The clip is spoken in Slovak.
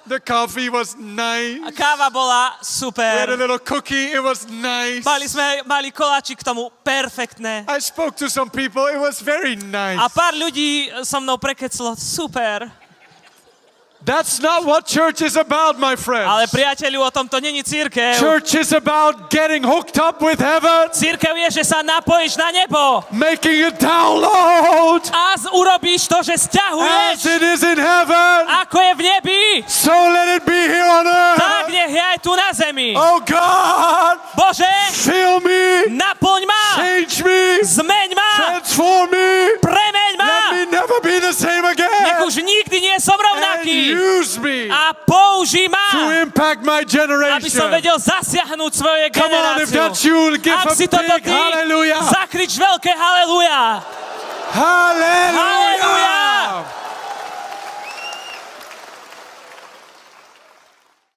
The coffee was nice. A káva bola We had a super. little cookie. It was nice. Mali koláčik k tomu perfektné. I spoke to some people. It was very nice. A pár ľudí so mnou prekeclo, super. That's not what church is about, my friends. Ale priateľu, o tom to není cirkev. Church is about getting hooked up with heaven, Cirkev je, že sa napojíš na nebo making a download a urobíš to, že sťahuješ, as it is in heaven. ako je v nebi, So let it be here on earth. tak nech je aj tu na zemi. Oh God, Bože, fill me, naplň ma, change me, zmeň ma, transform me. premeň ma, Let me never be the same nech again. už nikdy nie som And rovnaký. use me A použij ma, to impact my aby som generation. vedel zasiahnuť svoje Come on, if that's generáciu. you, give Ak a si toto big ty, hallelujah. zakrič veľké haleluja. Hallelujah. Hallelujah.